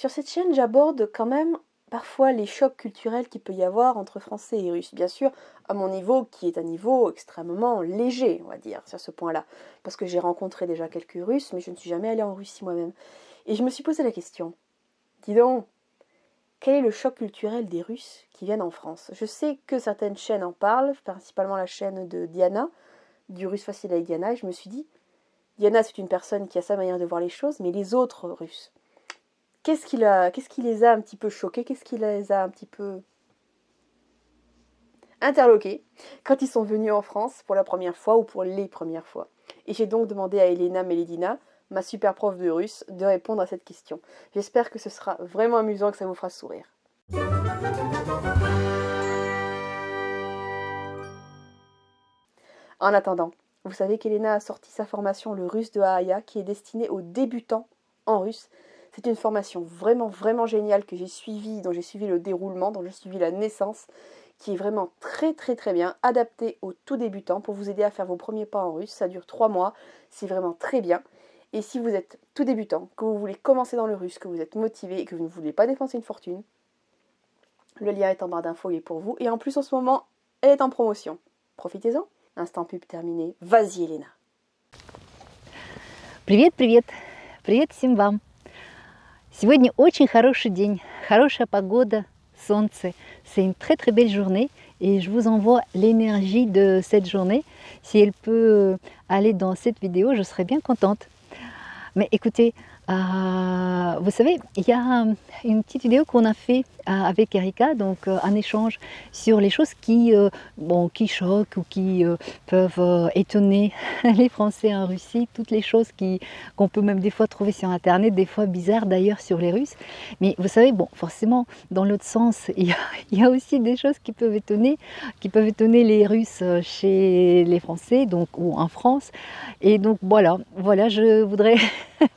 Sur cette chaîne, j'aborde quand même parfois les chocs culturels qu'il peut y avoir entre français et russe. Bien sûr, à mon niveau, qui est un niveau extrêmement léger, on va dire, sur ce point-là. Parce que j'ai rencontré déjà quelques Russes, mais je ne suis jamais allée en Russie moi-même. Et je me suis posé la question, dis donc, quel est le choc culturel des Russes qui viennent en France? Je sais que certaines chaînes en parlent, principalement la chaîne de Diana, du Russe Facile avec Diana, et je me suis dit, Diana c'est une personne qui a sa manière de voir les choses, mais les autres Russes, qu'est-ce qui les a un petit peu choqués, qu'est-ce qui les a un petit peu interloqués quand ils sont venus en France pour la première fois ou pour les premières fois. Et j'ai donc demandé à Elena Meledina, ma super prof de russe, de répondre à cette question. J'espère que ce sera vraiment amusant, que ça vous fera sourire. En attendant, vous savez qu'Elena a sorti sa formation Le Russe de Aaya, qui est destinée aux débutants en russe. C'est une formation vraiment géniale que j'ai suivie, dont j'ai suivi le déroulement, dont j'ai suivi la naissance, qui est vraiment très bien, adaptée aux tout débutants pour vous aider à faire vos premiers pas en russe. Ça dure 3 mois, c'est vraiment très bien. Et si vous êtes tout débutant, que vous voulez commencer dans le russe, que vous êtes motivé et que vous ne voulez pas dépenser une fortune, le lien est en barre d'infos, il est pour vous. Et en plus, en ce moment, elle est en promotion. Profitez-en. Instant pub terminé. Vas-y, Elena. Привет, привет! Привет всем вам! Сегодня очень хороший день, хорошая погода, солнце. C'est une très belle journée et je vous envoie l'énergie de cette journée. Si elle peut aller dans cette vidéo, je serais bien contente. Mais écoutez, vous savez, il y a une petite vidéo qu'on a fait avec Erika, donc un échange sur les choses qui choquent ou qui peuvent étonner les Français en Russie, toutes les choses qu'on peut même des fois trouver sur Internet, des fois bizarres d'ailleurs sur les Russes. Mais vous savez, bon, forcément, dans l'autre sens, il y a aussi des choses qui peuvent étonner les Russes chez les Français, donc ou en France. Et donc voilà, je voudrais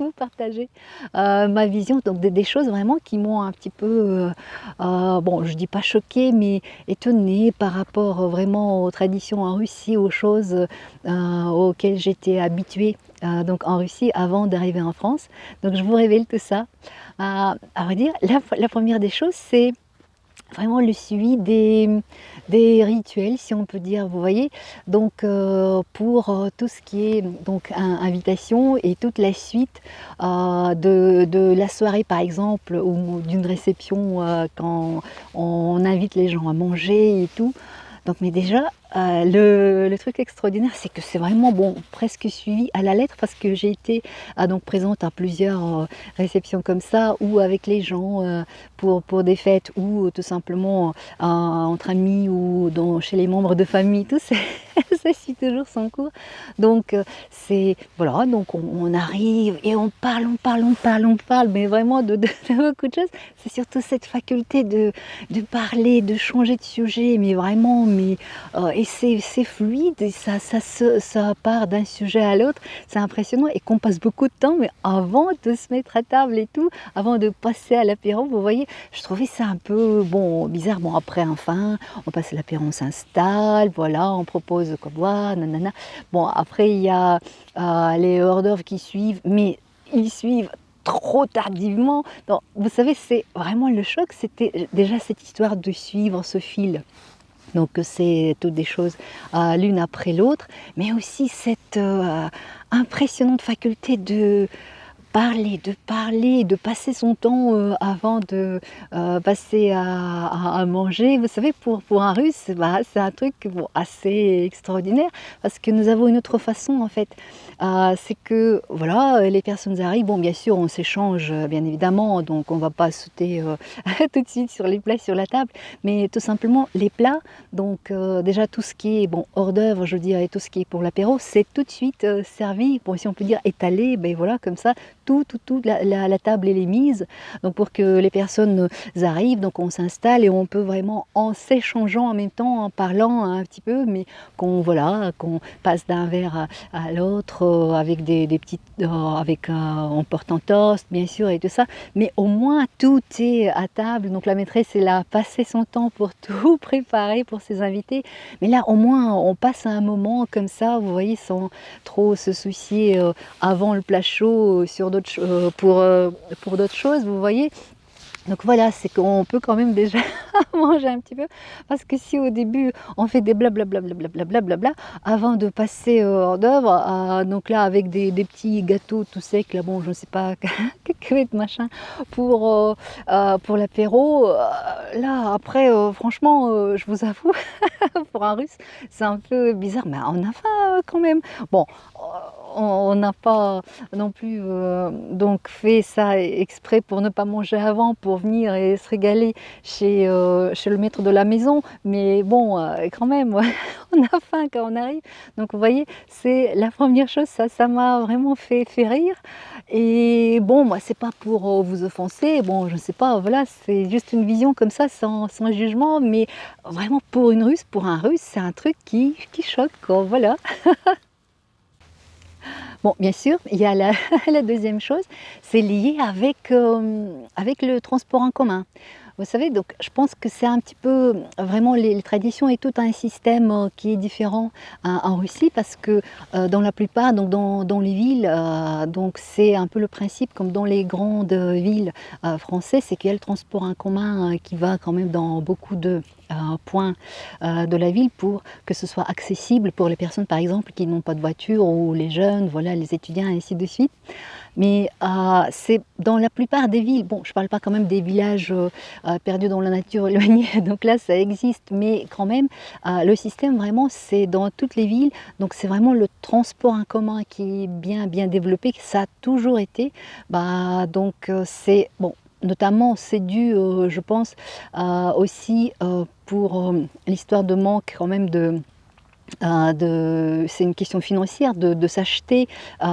vous partager ma vision donc des choses vraiment qui m'ont un petit peu, bon, je dis pas choquée, mais étonnée par rapport vraiment aux traditions en Russie, aux choses auxquelles j'étais habituée donc en Russie avant d'arriver en France. Donc je vous révèle tout ça. À vrai dire, la première des choses, c'est vraiment le suivi des rituels, si on peut dire, vous voyez. Donc pour tout ce qui est donc invitation et toute la suite de la soirée par exemple, ou d'une réception quand on invite les gens à manger et tout. Donc mais déjà le truc extraordinaire, c'est que c'est vraiment bon, presque suivi à la lettre, parce que j'ai été donc présente à plusieurs réceptions comme ça, ou avec les gens pour des fêtes, ou tout simplement entre amis, ou chez les membres de famille, tout ça, ça suit toujours son cours. Donc c'est voilà, donc on arrive et on parle, mais vraiment de beaucoup de choses. C'est surtout cette faculté de parler, de changer de sujet, mais vraiment, et c'est fluide, et ça part d'un sujet à l'autre, c'est impressionnant, et qu'on passe beaucoup de temps, mais avant de se mettre à table et tout, avant de passer à l'apéro, vous voyez, je trouvais ça un peu, bon, bizarre. Bon, après, enfin, on passe à l'apéro, on s'installe, voilà, on propose quoi boire, nanana. Bon, après, il y a les hors d'œuvre qui suivent, mais ils suivent trop tardivement. Donc, vous savez, c'est vraiment le choc, c'était déjà cette histoire de suivre ce fil. Donc c'est toutes des choses l'une après l'autre, mais aussi cette impressionnante faculté de parler, de passer son temps avant de passer à manger. Vous savez, pour un Russe, bah, c'est un truc bon, assez extraordinaire, parce que nous avons une autre façon en fait. C'est que voilà, les personnes arrivent, bon bien sûr on s'échange bien évidemment, donc on ne va pas sauter tout de suite sur les plats sur la table, mais tout simplement les plats, donc déjà tout ce qui est bon, hors d'œuvre, je veux dire, et tout ce qui est pour l'apéro, c'est tout de suite servi, bon, si on peut dire étalé, ben voilà, comme ça, la table elle est mise, donc pour que les personnes arrivent, donc on s'installe et on peut vraiment, en s'échangeant en même temps, en parlant un petit peu, mais qu'on passe d'un verre à l'autre avec des petites, en portant toast bien sûr et tout ça, mais au moins tout est à table, donc la maîtresse elle a passé son temps pour tout préparer pour ses invités, mais là au moins on passe un moment comme ça, vous voyez, sans trop se soucier avant le plat chaud pour d'autres choses, vous voyez. Donc voilà, c'est qu'on peut quand même déjà manger un petit peu, parce que si au début on fait des blablabla, blablabla, avant de passer hors d'œuvre, donc là avec des petits gâteaux tout secs, là bon je ne sais pas, cacahuètes machin, pour l'apéro, là après franchement je vous avoue, pour un russe c'est un peu bizarre, mais on a faim quand même. Bon, on n'a pas non plus donc fait ça exprès pour ne pas manger avant, pour venir et se régaler chez le maître de la maison, mais bon, quand même, on a faim quand on arrive. Donc vous voyez, c'est la première chose, ça m'a vraiment fait rire. Et bon, moi, c'est pas pour vous offenser, bon, je sais pas, voilà, c'est juste une vision comme ça, sans jugement, mais vraiment pour une Russe, pour un Russe, c'est un truc qui choque, quoi, voilà. Bon, bien sûr, il y a la, la deuxième chose, c'est lié avec le transport en commun. Vous savez, donc je pense que c'est un petit peu vraiment les traditions et tout un système qui est différent en Russie, parce que dans la plupart, donc dans les villes, donc c'est un peu le principe comme dans les grandes villes françaises, c'est qu'il y a le transport en commun qui va quand même dans beaucoup de points de la ville pour que ce soit accessible pour les personnes par exemple qui n'ont pas de voiture, ou les jeunes, voilà, les étudiants et ainsi de suite. Mais c'est dans la plupart des villes, bon je ne parle pas quand même des villages perdus dans la nature éloignés, donc là ça existe, mais quand même le système vraiment c'est dans toutes les villes, donc c'est vraiment le transport en commun qui est bien développé, ça a toujours été, donc c'est bon. Notamment, c'est dû, je pense, aussi pour l'histoire de manque quand même c'est une question financière de s'acheter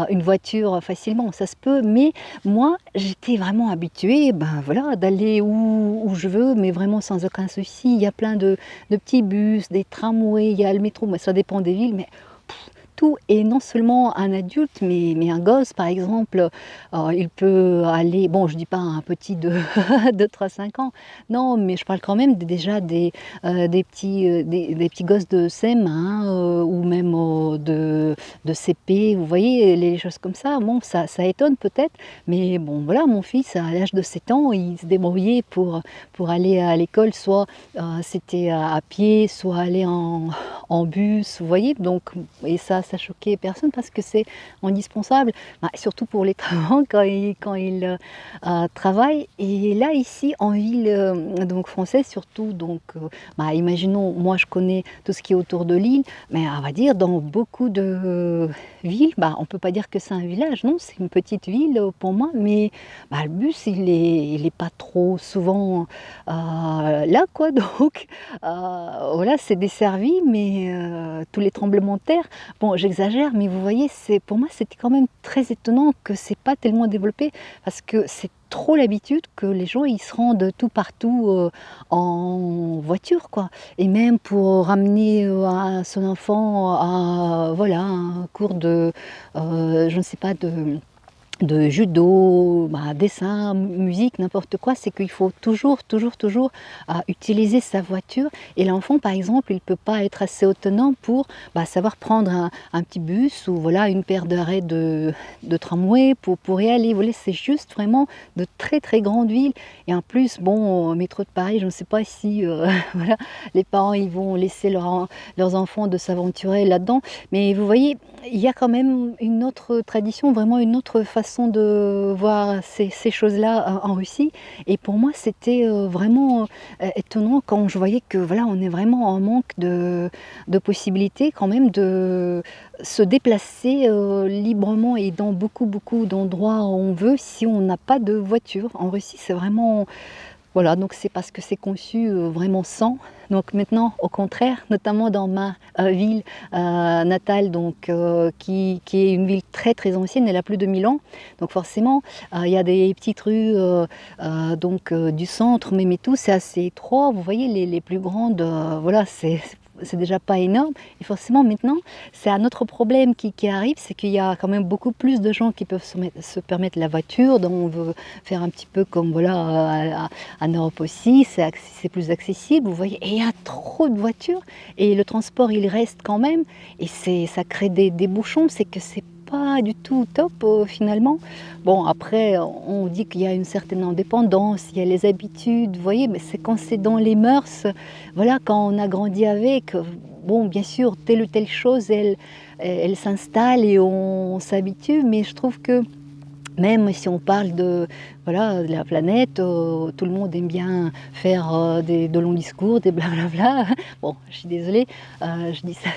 une voiture facilement, ça se peut, mais moi j'étais vraiment habituée voilà, d'aller où je veux, mais vraiment sans aucun souci. Il y a plein de petits bus, des tramways, il y a le métro, mais ça dépend des villes, mais tout. Et non seulement un adulte, mais un gosse par exemple, il peut aller, bon je dis pas un petit de 3-5 ans, non, mais je parle quand même déjà des petits gosses de CM, hein, ou même de CP, vous voyez, les choses comme ça. Bon, ça étonne peut-être, mais bon voilà, mon fils à l'âge de 7 ans, il se débrouillait pour aller à l'école, soit c'était à pied, soit aller en bus, vous voyez, donc, et ça choquait personne parce que c'est indispensable, surtout pour les travaux quand ils travaillent. Et là ici en ville donc française surtout, donc imaginons, moi je connais tout ce qui est autour de Lille, mais on va dire dans beaucoup de villes, on peut pas dire que c'est un village, non, c'est une petite ville pour moi, mais le bus il est pas trop souvent là quoi, donc voilà, c'est desservi, mais tous les tremblements de terre, bon j'exagère, mais vous voyez, pour moi c'était quand même très étonnant que c'est pas tellement développé, parce que c'est trop l'habitude que les gens ils se rendent tout partout en voiture quoi, et même pour ramener son enfant à voilà, un cours je ne sais pas, de judo, dessin, musique, n'importe quoi, c'est qu'il faut toujours utiliser sa voiture. Et l'enfant, par exemple, il ne peut pas être assez autonome pour savoir prendre un petit bus ou voilà, une paire d'arrêts de tramway pour y aller. Voilà, c'est juste vraiment de très grandes villes. Et en plus, bon, au métro de Paris, je ne sais pas si voilà, les parents ils vont laisser leurs enfants de s'aventurer là-dedans. Mais vous voyez, il y a quand même une autre tradition, vraiment une autre façon de voir ces choses-là en Russie. Et pour moi, c'était vraiment étonnant quand je voyais que voilà, on est vraiment en manque de possibilités quand même de se déplacer librement et dans beaucoup d'endroits où on veut si on n'a pas de voiture. En Russie, c'est vraiment... Voilà, donc c'est parce que c'est conçu vraiment sans. Donc maintenant, au contraire, notamment dans ma ville natale, donc, qui est une ville très ancienne, elle a plus de 1000 ans. Donc forcément, il y a des petites rues donc, du centre, mais tout, c'est assez étroit. Vous voyez, les plus grandes, voilà, c'est déjà pas énorme, et forcément maintenant c'est un autre problème qui arrive, c'est qu'il y a quand même beaucoup plus de gens qui peuvent se permettre la voiture, donc on veut faire un petit peu comme voilà en Europe aussi, c'est plus accessible, vous voyez, et il y a trop de voitures et le transport il reste quand même, et ça crée des bouchons, c'est que c'est pas du tout top finalement. Bon, après, on dit qu'il y a une certaine indépendance, il y a les habitudes, vous voyez, mais c'est quand c'est dans les mœurs, voilà, quand on a grandi avec, bon, bien sûr, telle ou telle chose, elle s'installe et on s'habitue, mais je trouve que même si on parle de, voilà, de la planète, tout le monde aime bien faire de longs discours, des blabla. Bon, je suis désolée, je dis ça,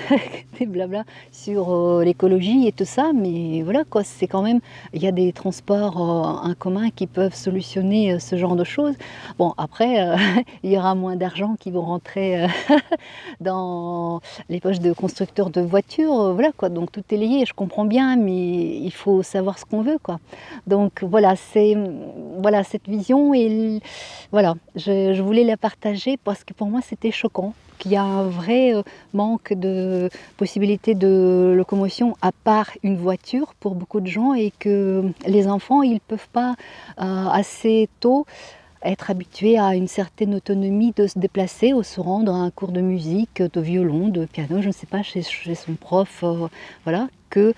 des blabla sur l'écologie et tout ça, mais voilà quoi, c'est quand même, il y a des transports en commun qui peuvent solutionner ce genre de choses. Bon, après, il y aura moins d'argent qui vont rentrer dans les poches de constructeurs de voitures, voilà quoi, donc tout est lié, je comprends bien, mais il faut savoir ce qu'on veut quoi. Donc voilà, c'est voilà cette vision et voilà, je voulais la partager parce que pour moi c'était choquant qu'il y a un vrai manque de possibilités de locomotion à part une voiture pour beaucoup de gens et que les enfants ils peuvent pas assez tôt être habitués à une certaine autonomie de se déplacer ou se rendre à un cours de musique, de violon, de piano, je ne sais pas, chez son prof, voilà, que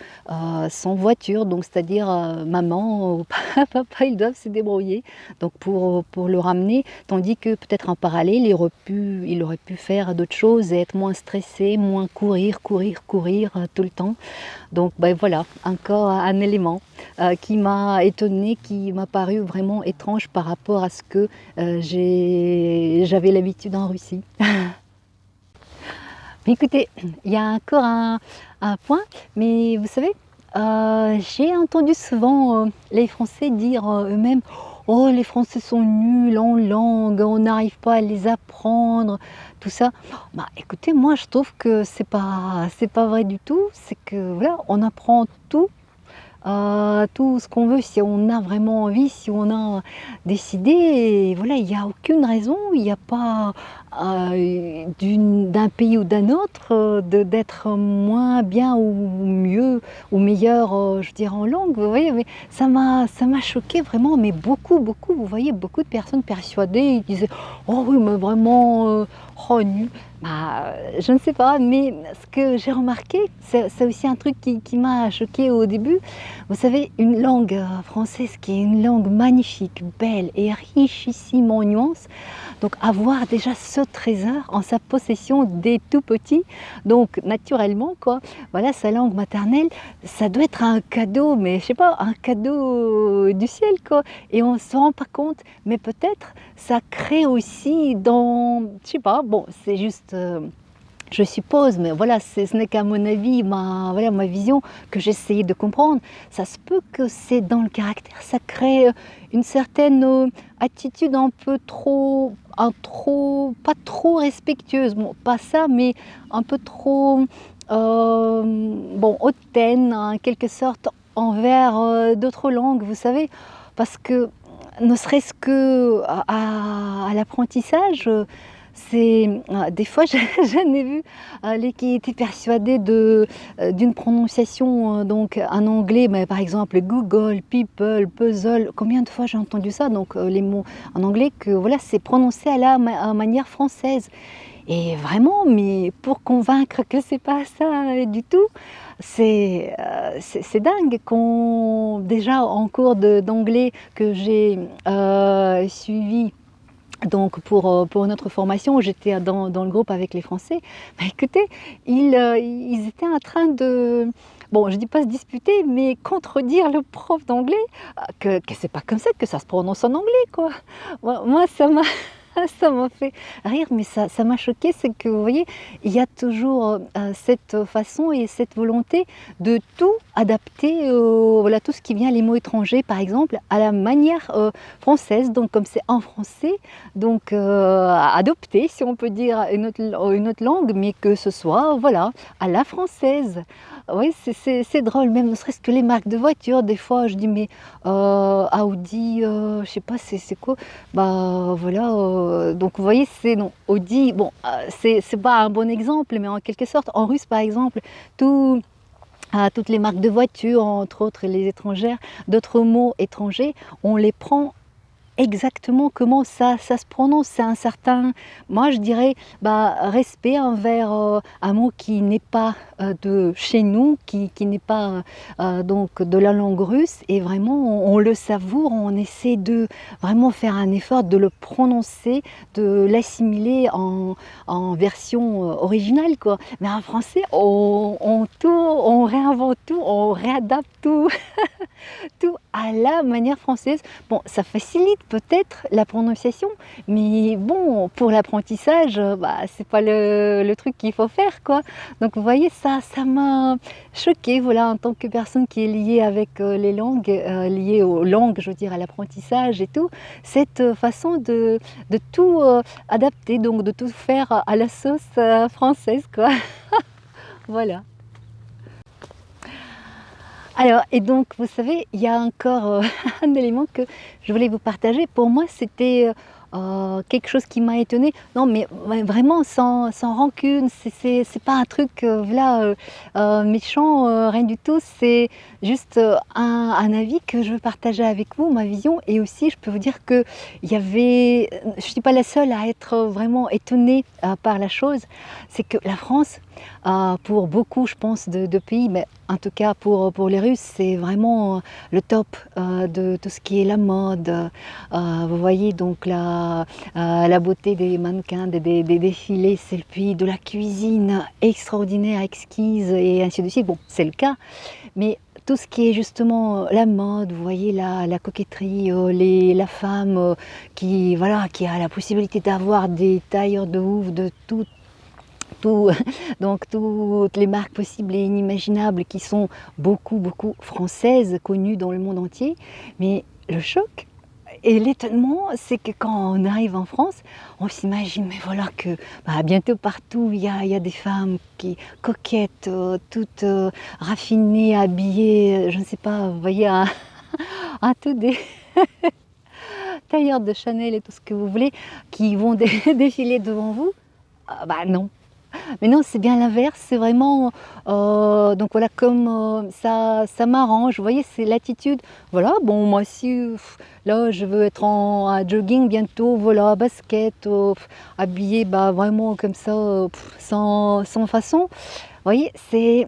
sans voiture, donc c'est-à-dire maman ou papa, ils doivent se débrouiller donc pour le ramener, tandis que peut-être en parallèle, il aurait pu faire d'autres choses et être moins stressé, moins courir tout le temps. Donc ben voilà, encore un élément qui m'a étonnée, qui m'a paru vraiment étrange par rapport à ce que j'avais l'habitude en Russie. Mais écoutez, il y a encore un point, mais vous savez, j'ai entendu souvent les Français dire eux-mêmes «Oh, les Français sont nuls en langue, on n'arrive pas à les apprendre», tout ça. Bah, écoutez, moi je trouve que c'est pas vrai du tout, c'est que voilà, on apprend tout ce qu'on veut si on a vraiment envie, si on a décidé. Et voilà, il n'y a aucune raison, il n'y a pas d'un pays ou d'un autre d'être moins bien ou mieux ou meilleur, je dirais en langue. Vous voyez, mais ça m'a choqué vraiment, mais beaucoup, beaucoup. Vous voyez, beaucoup de personnes persuadées, ils disaient oh oui, mais vraiment, oh nul. Bah, je ne sais pas, mais ce que j'ai remarqué, c'est aussi un truc qui m'a choqué au début. Vous savez, une langue française qui est une langue magnifique, belle et richissime en nuances, donc avoir déjà ce trésor en sa possession dès tout petit, donc naturellement, quoi, voilà, sa langue maternelle, ça doit être un cadeau, mais je sais pas, un cadeau du ciel, quoi, et on ne se rend pas compte, mais peut-être ça crée aussi dans, je sais pas, bon, c'est juste... je suppose, mais voilà, ce n'est qu'à mon avis, ma vision que j'essayais de comprendre. Ça se peut que c'est dans le caractère, ça crée une certaine attitude un peu trop, pas trop respectueuse, bon, pas ça, mais un peu trop, bon, hautaine, en quelque sorte, envers d'autres langues, vous savez, parce que ne serait-ce que à l'apprentissage, des fois j'en ai vu les qui étaient persuadés d'une prononciation donc en anglais, mais par exemple Google, people, puzzle, combien de fois j'ai entendu ça, donc les mots en anglais, que voilà, c'est prononcé à la manière française. Et vraiment, mais pour convaincre que c'est pas ça du tout, c'est dingue qu'on, déjà en cours d'anglais que j'ai suivi, donc pour notre formation, j'étais dans le groupe avec les Français. Bah, écoutez, ils étaient en train de, bon, je dis pas se disputer, mais contredire le prof d'anglais, que c'est pas comme ça que ça se prononce en anglais, quoi. Moi ça m'a ça m'a fait rire, mais ça m'a choqué, c'est que vous voyez, il y a toujours cette façon et cette volonté de tout adapter, voilà, tout ce qui vient, les mots étrangers par exemple, à la manière française, donc comme c'est en français, donc adopter, si on peut dire, une autre langue, mais que ce soit, voilà, à la française. Oui, c'est drôle, même ne serait-ce que les marques de voitures, des fois je dis mais Audi, je sais pas, c'est quoi, bah voilà, donc vous voyez, c'est non, Audi, bon, c'est pas un bon exemple, mais en quelque sorte, en russe par exemple, toutes les marques de voitures, entre autres les étrangères, d'autres mots étrangers, on les prend exactement comment ça se prononce. C'est un certain, moi je dirais, respect envers un mot qui n'est pas de chez nous, qui n'est pas donc de la langue russe. Et vraiment, on le savoure, on essaie de vraiment faire un effort de le prononcer, de l'assimiler en version originale, quoi. Mais en français, on réinvente tout, on réadapte tout. Tout à la manière française. Bon, ça facilite peut-être la prononciation, mais bon, pour l'apprentissage, c'est pas le truc qu'il faut faire, quoi. Donc vous voyez, ça m'a choquée, voilà, en tant que personne qui est liée avec les langues, liée aux langues, je veux dire, à l'apprentissage et tout, cette façon de tout adapter, donc de tout faire à la sauce française, quoi. Voilà. Alors, et donc, vous savez, il y a encore un élément que je voulais vous partager. Pour moi, c'était quelque chose qui m'a étonnée. Non, mais vraiment sans rancune. C'est pas un truc méchant, rien du tout. C'est juste un avis que je veux partager avec vous, ma vision. Et aussi, je peux vous dire que il y avait, je ne suis pas la seule à être vraiment étonnée par la chose. C'est que la France, pour beaucoup, je pense, de pays, mais en tout cas pour les Russes, c'est vraiment le top de tout ce qui est la mode. Vous voyez donc la beauté des mannequins, des défilés, c'est le pays de la cuisine extraordinaire, exquise et ainsi de suite. Bon, c'est le cas, mais tout ce qui est justement la mode, vous voyez la coquetterie, la femme qui a la possibilité d'avoir des tailleurs de ouf, de donc toutes les marques possibles et inimaginables qui sont beaucoup françaises, connues dans le monde entier. Mais le choc et l'étonnement, c'est que quand on arrive en France, on s'imagine, mais voilà que bientôt partout, il y a des femmes qui coquettes, toutes raffinées, habillées, je ne sais pas, vous voyez, un tout des tailleurs de Chanel et tout ce que vous voulez, qui vont défiler devant vous. Non. Mais non, c'est bien l'inverse, c'est vraiment, donc voilà, comme ça m'arrange, vous voyez, c'est l'attitude, voilà, bon, moi si, là, je veux être en jogging bientôt, voilà, basket, habillée, vraiment comme ça, sans façon, vous voyez, c'est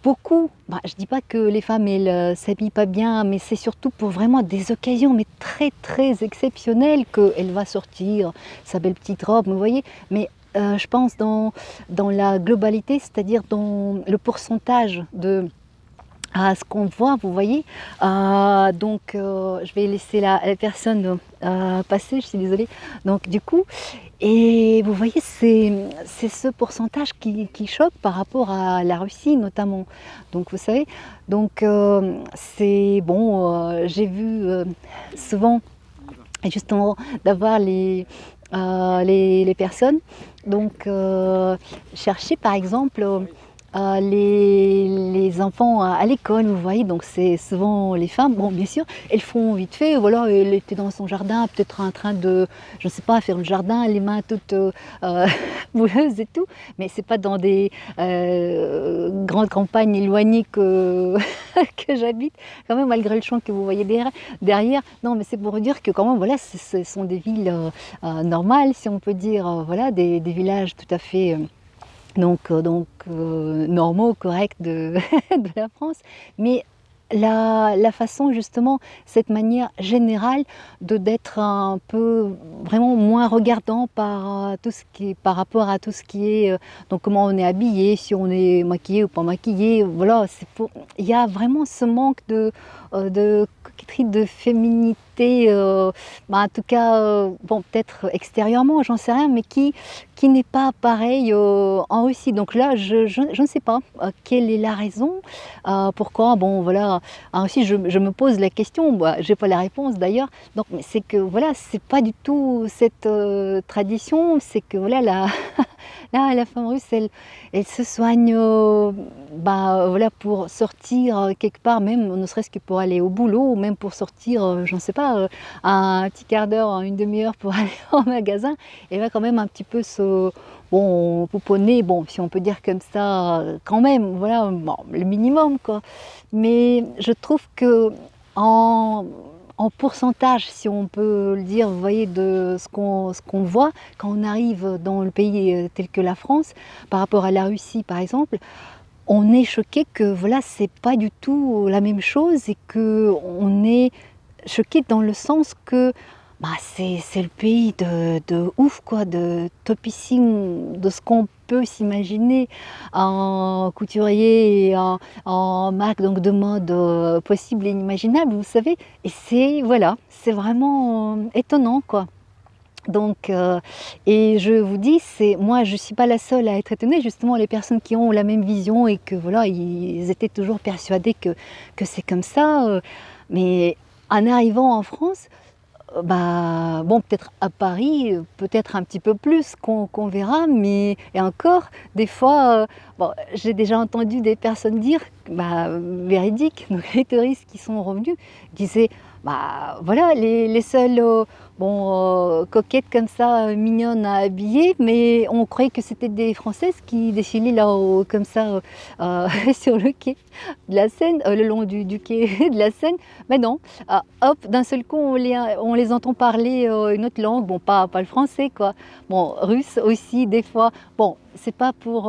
beaucoup, je dis pas que les femmes, elles s'habillent pas bien, mais c'est surtout pour vraiment des occasions, mais très exceptionnelles, qu'elle va sortir sa belle petite robe, vous voyez, mais je pense dans la globalité, c'est-à-dire dans le pourcentage de ce qu'on voit, vous voyez. Donc, je vais laisser la personne passer, je suis désolée. Donc, du coup, et vous voyez, c'est ce pourcentage qui choque par rapport à la Russie notamment. Donc, vous savez, donc c'est bon, j'ai vu souvent, justement, d'avoir les personnes. Donc, chercher par exemple les enfants à l'école, vous voyez, donc c'est souvent les femmes. Bon, bien sûr, elles font vite fait, voilà, elle était dans son jardin, peut-être en train de, je ne sais pas, faire le jardin, les mains toutes boueuses et tout, mais c'est pas dans des grandes campagnes éloignées que, que j'habite, quand même, malgré le champ que vous voyez derrière. Non, mais c'est pour dire que quand même, voilà, ce sont des villes normales, si on peut dire, voilà, des villages tout à fait normaux, corrects de la France, mais la façon justement, cette manière générale d'être un peu vraiment moins regardant par par rapport à tout ce qui est donc comment on est habillé, si on est maquillé ou pas maquillé, voilà, il y a vraiment ce manque de coquetterie, de féminité, en tout cas, bon, peut-être extérieurement, j'en sais rien, mais qui n'est pas pareil en Russie. Donc là, je ne sais pas quelle est la raison, pourquoi, bon voilà, en Russie, je me pose la question, je n'ai pas la réponse d'ailleurs, donc c'est que voilà, c'est pas du tout cette tradition, c'est que voilà, la femme russe, elle se soigne voilà, pour sortir quelque part, même ne serait-ce que pour aller au boulot, ou même pour sortir, je ne sais pas, un petit quart d'heure, une demi-heure pour aller au magasin, elle va quand même un petit peu se pouponner, bon, si on peut dire comme ça, quand même, voilà, bon, le minimum, quoi. Mais je trouve que en pourcentage, si on peut le dire, vous voyez, de ce qu'on voit quand on arrive dans le pays tel que la France, par rapport à la Russie par exemple, on est choqué que voilà, c'est pas du tout la même chose et que on est choqué dans le sens que bah, c'est le pays de ouf, quoi, de topissime, de ce qu'on peut s'imaginer en couturier et en marque donc de mode possible et inimaginable, vous savez. Et c'est voilà, c'est vraiment étonnant, quoi. Donc, et je vous dis, moi, je ne suis pas la seule à être étonnée. Justement, les personnes qui ont la même vision et que voilà, ils étaient toujours persuadés que c'est comme ça. Mais en arrivant en France, bah, bon, peut-être à Paris, peut-être un petit peu plus qu'on verra, mais et encore, des fois, bon, j'ai déjà entendu des personnes dire, bah, véridiques, donc les touristes qui sont revenus, disaient, bah voilà, les seules coquettes comme ça, mignonnes à habiller, mais on croyait que c'était des Françaises qui défilaient là comme ça sur le quai de la Seine, le long du quai de la Seine. Mais non, hop, d'un seul coup, on les entend parler une autre langue, bon, pas le français, quoi. Bon, russe aussi, des fois. Bon, c'est pas pour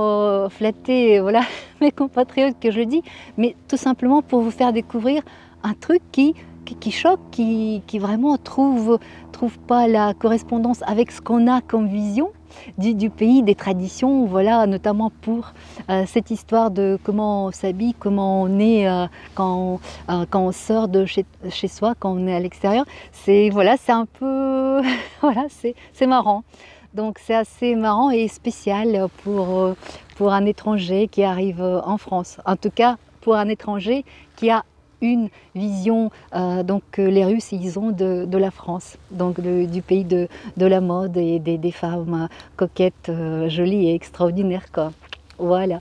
flatter voilà, mes compatriotes que je le dis, mais tout simplement pour vous faire découvrir un truc qui choque, qui vraiment trouve pas la correspondance avec ce qu'on a comme vision du pays, des traditions, voilà, notamment pour cette histoire de comment on s'habille, comment on est quand on sort de chez soi, quand on est à l'extérieur. C'est voilà, c'est un peu voilà, c'est marrant. Donc c'est assez marrant et spécial pour un étranger qui arrive en France. En tout cas, pour un étranger qui a une vision donc que les Russes ils ont de la France, donc du pays de la mode et des femmes coquettes, jolies et extraordinaires, quoi. Voilà.